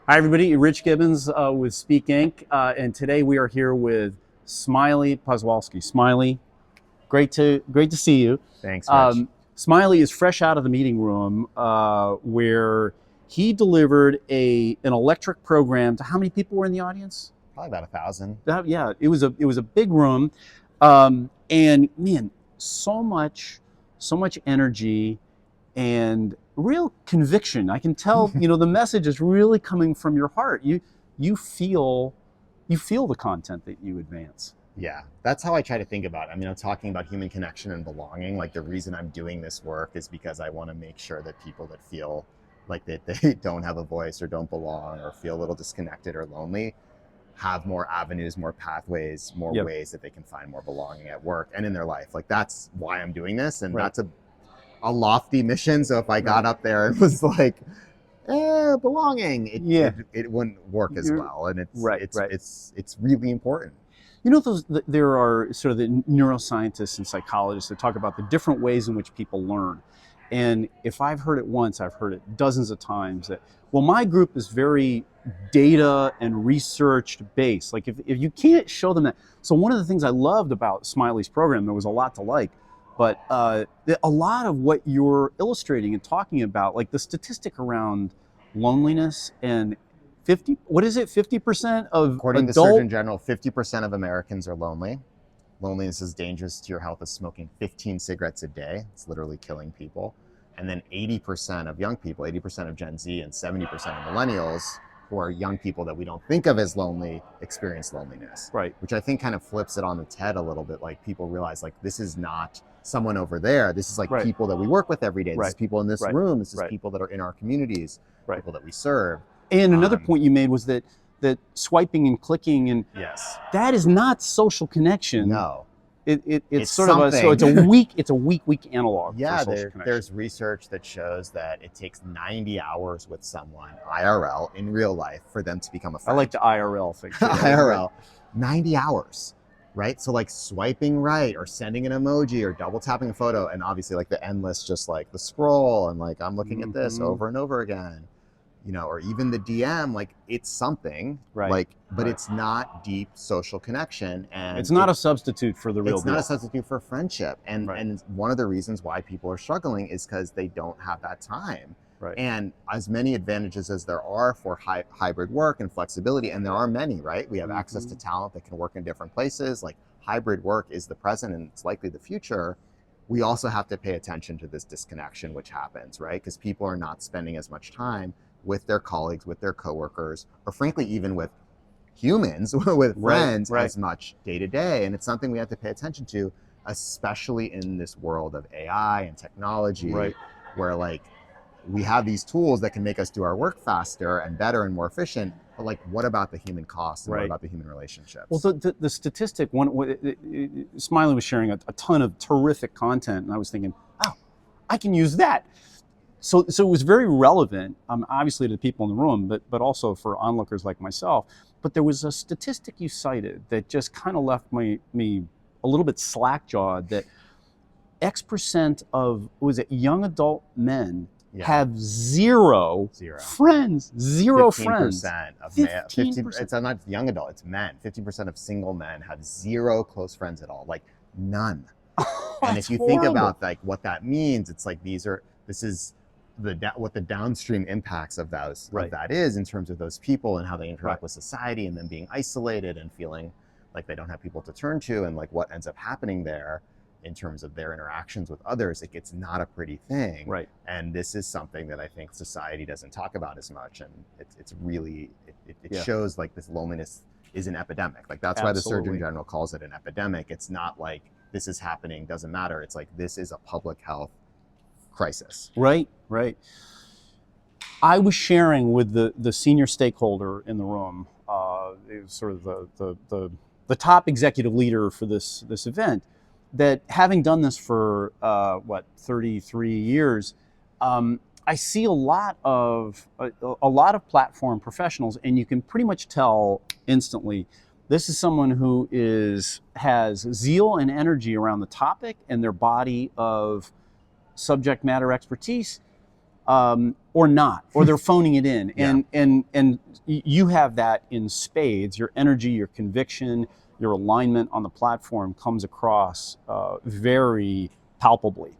Hi everybody, Rich Gibbons with SpeakInc, and today we are here with Smiley Poswolsky. Smiley, great to see you. Thanks, Rich. Smiley is fresh out of the meeting room where he delivered an electric program to how many people were in the audience? Probably about 1,000. Yeah, it was a big room, and man, so much energy and real conviction. I can tell, the message is really coming from your heart. You feel the content that you advance. Yeah, that's how I try to think about it. I mean, I'm talking about human connection and belonging. Like, the reason I'm doing this work is because I want to make sure that people that feel like that they don't have a voice or don't belong or feel a little disconnected or lonely have more avenues, more pathways, more ways that they can find more belonging at work and in their life. Like, that's why I'm doing this, and that's a lofty mission. So if I got up there and was like, belonging, it wouldn't work as well. And it's really important. There are sort of the neuroscientists and psychologists that talk about the different ways in which people learn. And if I've heard it once, I've heard it dozens of times that, well, my group is very data and research based. Like if you can't show them that. So one of the things I loved about Smiley's program, there was a lot to like, but a lot of what you're illustrating and talking about, like the statistic around loneliness and 50% of according to Surgeon General, 50% of Americans are lonely. Loneliness is dangerous to your health as smoking 15 cigarettes a day. It's literally killing people. And then 80% of young people, 80% of Gen Z and 70% of millennials, who are young people that we don't think of as lonely, experience loneliness. Right. Which I think kind of flips it on its head a little bit. Like, people realize, like, this is not someone over there. This is like people that we work with every day. This is people in this room. This is people that are in our communities, people that we serve. And another point you made was that swiping and clicking and that is not social connection. No. It's sort of it's a weak analog. Yeah, for social there's research that shows that it takes 90 hours with someone IRL in real life for them to become a friend. I like the IRL thing. IRL, 90 hours, right? So like swiping right or sending an emoji or double tapping a photo, and obviously like the endless, just like the scroll and like I'm looking at this over and over again. Or even the DM, like it's something, but it's not deep social connection, and it's not a substitute for the real. It's not a substitute for friendship, and one of the reasons why people are struggling is because they don't have that time. Right. And as many advantages as there are for hybrid work and flexibility, and there are many, right? We have access to talent that can work in different places. Like, hybrid work is the present, and it's likely the future. We also have to pay attention to this disconnection, which happens, right? Because people are not spending as much time with their colleagues, with their coworkers, or frankly, even with humans, with friends as much day to day. And it's something we have to pay attention to, especially in this world of AI and technology, where like we have these tools that can make us do our work faster and better and more efficient. But like, what about the human cost and what about the human relationships? Well, the statistic, Smiley was sharing a ton of terrific content, and I was thinking, oh, I can use that. So it was very relevant, obviously to the people in the room, but also for onlookers like myself. But there was a statistic you cited that just kind of left me a little bit slack-jawed, that X% of, young adult men have zero friends. Zero 15% friends. Of 15%. It's not young adult, it's men. 50% of single men have zero close friends at all, like none. And if you think about like what that means, it's like this is what the downstream impacts of those of that is in terms of those people and how they interact with society, and then being isolated and feeling like they don't have people to turn to, and like what ends up happening there in terms of their interactions with others. It's not a pretty thing. Right. And this is something that I think society doesn't talk about as much, and it's really it shows like this loneliness is an epidemic. Like, that's why the Surgeon General calls it an epidemic. It's not like this is happening, doesn't matter. It's like, this is a public health crisis. Right. I was sharing with the senior stakeholder in the room, it was sort of the top executive leader for this event, that having done this for 33 years, I see a lot of platform professionals, and you can pretty much tell instantly, this is someone who has zeal and energy around the topic and their body of subject matter expertise, or not, or they're phoning it in. And you have that in spades. Your energy, your conviction, your alignment on the platform comes across very palpably.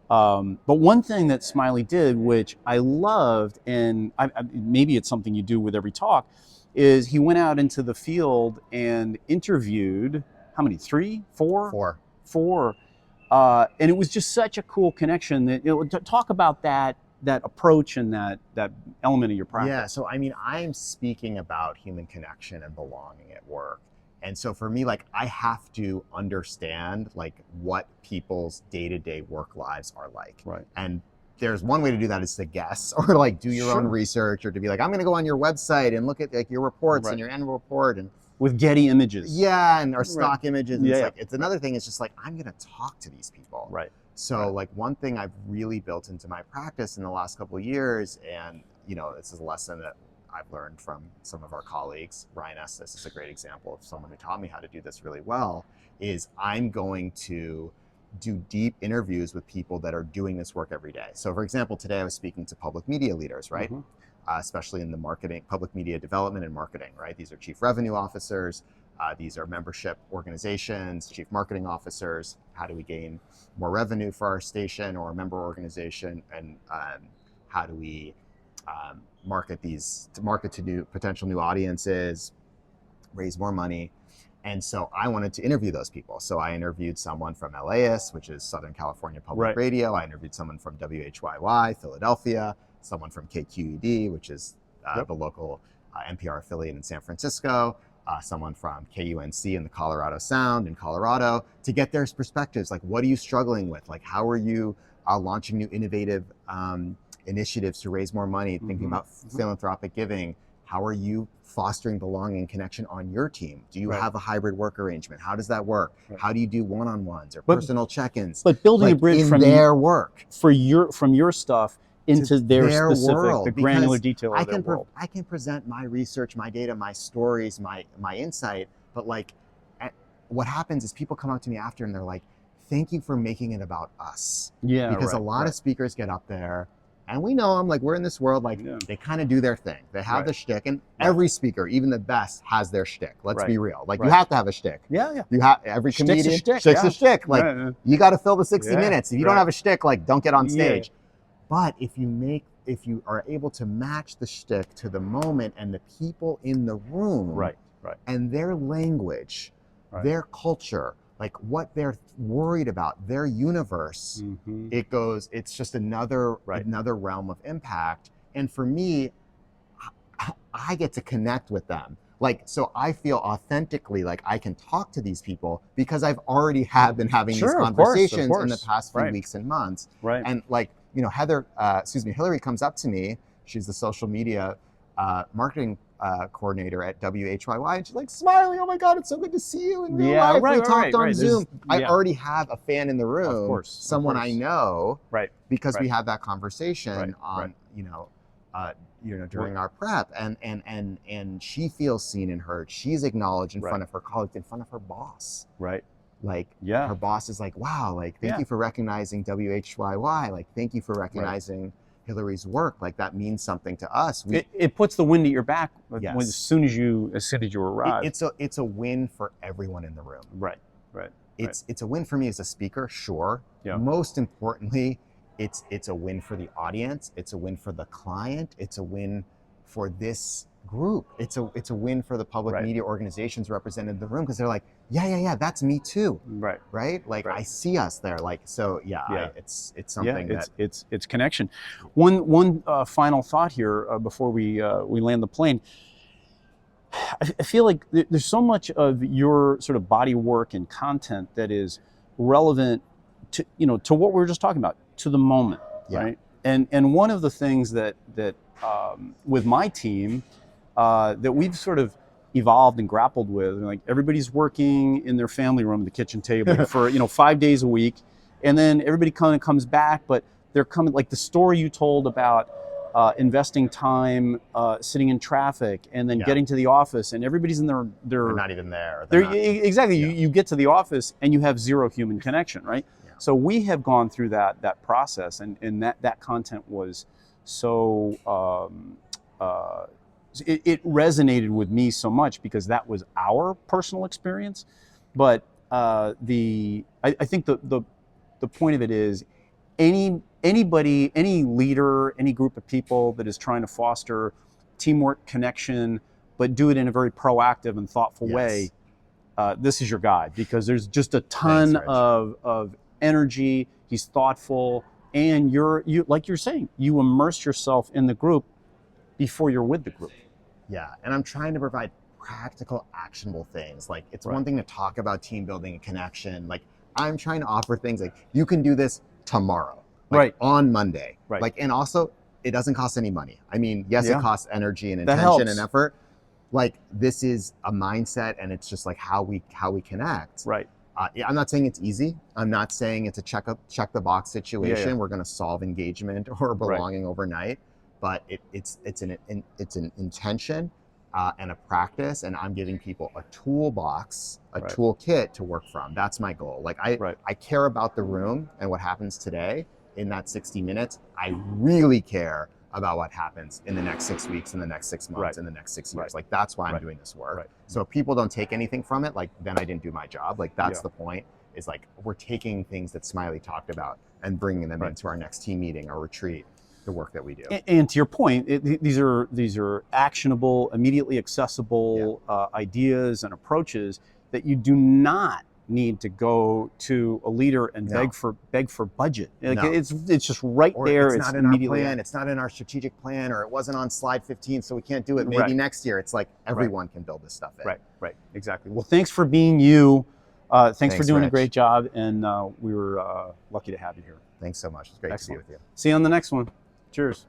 But one thing that Smiley did, which I loved, and maybe it's something you do with every talk, is he went out into the field and interviewed, how many, 3, 4? 4. And it was just such a cool connection that, to talk about that approach and that element of your practice. Yeah, so I mean, I'm speaking about human connection and belonging at work. And so for me, like, I have to understand like what people's day-to-day work lives are like. Right. And there's one way to do that is to guess or like do your own research, or to be like, I'm going to go on your website and look at like your reports and your annual report and with Getty images. Yeah, and our stock images. And it's another thing. It's just like, I'm going to talk to these people. Right. So like one thing I've really built into my practice in the last couple of years, and this is a lesson that I've learned from some of our colleagues. Ryan Estes is a great example of someone who taught me how to do this really well, is I'm going to do deep interviews with people that are doing this work every day. So for example, today I was speaking to public media leaders, right? Especially in the marketing, public media development and marketing, right? These are chief revenue officers. These are membership organizations, chief marketing officers. How do we gain more revenue for our station or member organization? And how do we market to potential new audiences, raise more money? And so I wanted to interview those people. So I interviewed someone from LAIS, which is Southern California Public Radio. I interviewed someone from WHYY, Philadelphia, someone from KQED, which is the local NPR affiliate in San Francisco, someone from KUNC in the Colorado Sound in Colorado, to get their perspectives. Like, what are you struggling with? Like, how are you launching new innovative initiatives to raise more money, thinking about philanthropic giving? How are you fostering belonging and connection on your team? Do you have a hybrid work arrangement? How does that work? How do you do one-on-ones or personal check-ins? But building a bridge from their work from your stuff into their specific, world, the granular detail of their world. I can present my research, my data, my stories, my insight, but like, what happens is people come up to me after and they're like, "Thank you for making it about us." Yeah, because a lot of speakers get up there. And we know them, like, we're in this world, like, they kind of do their thing. They have the shtick, and every speaker, even the best, has their shtick. Let's be real. Like, you have to have a shtick. Yeah. You have, every comedian, shtick's a shtick. Like, you got to fill the 60 minutes. If you don't have a shtick, like, don't get on stage. But if you are able to match the shtick to the moment and the people in the room, and their language, their culture, like what they're worried about, their universe, it's just another realm of impact. And for me, I get to connect with them. Like, so I feel authentically like I can talk to these people because I've already been having these conversations in the past few weeks and months. And like, Hillary comes up to me. She's the social media marketing coordinator at WHYY, and she's like, "Smiley, oh my God, it's so good to see you in real life. We talked on Zoom." I already have a fan in the room, someone I know, because we had that conversation on, during our prep, and she feels seen and heard. She's acknowledged in front of her colleagues, in front of her boss. Like, her boss is like, "Wow, like, thank you for recognizing WHYY. Like, thank you for recognizing Hillary's work. Like, that means something to us." It puts the wind at your back as soon as you arrive. It's a win for everyone in the room. It's a win for me as a speaker, sure. Most importantly, it's a win for the audience. It's a win for the client. It's a win for this group. It's a win for the public media organizations represented in the room, because they're like, yeah, that's me too. Like, I see us there. Like, so it's something that it's connection. One final thought here before we land the plane. I feel like there's so much of your sort of body work and content that is relevant to what we were just talking about, to the moment, right? And one of the things that with my team that we've sort of evolved and grappled with, like, everybody's working in their family room at the kitchen table for 5 days a week, and then everybody kind of comes back, but they're coming, like the story you told about investing time sitting in traffic and then getting to the office, and everybody's in they're not even there. Exactly. You get to the office and you have zero human connection, right? So we have gone through that process, and that content was so it resonated with me so much because that was our personal experience. But I think the point of it is anybody, any leader, any group of people that is trying to foster teamwork, connection, but do it in a very proactive and thoughtful way, this is your guide, because there's just a ton of energy. He's thoughtful, and you like you're saying, you immerse yourself in the group before you're with the group. Yeah, and I'm trying to provide practical, actionable things. Like, it's one thing to talk about team building and connection. Like, I'm trying to offer things like, you can do this tomorrow, like on Monday. Like, and also, it doesn't cost any money. I mean, yes, it costs energy and intention and effort. Like, this is a mindset, and it's just like how we connect. I'm not saying it's easy. I'm not saying it's a check the box situation. We're going to solve engagement or belonging overnight, but it's an intention and a practice, and I'm giving people a toolbox, a toolkit to work from. That's my goal. Like, I care about the room and what happens today in that 60 minutes. I really care about what happens in the next 6 weeks, in the next 6 months, in the next 6 years. Like, that's why I'm doing this work. So if people don't take anything from it, like, then I didn't do my job. Like, that's the point, is like, we're taking things that Smiley talked about and bringing them into our next team meeting or retreat, the work that we do. And to your point, these are actionable, immediately accessible ideas and approaches that you do not need to go to a leader and beg for budget. Like, it's just right there. It's not in our plan. It's not in our strategic plan, or it wasn't on slide 15, so we can't do it. Maybe next year. It's like everyone can build this stuff in. Right. Exactly. Well, thanks for being you. Thanks for doing a great job, and we were lucky to have you here. Thanks so much. It's great to be with you. See you on the next one. Cheers.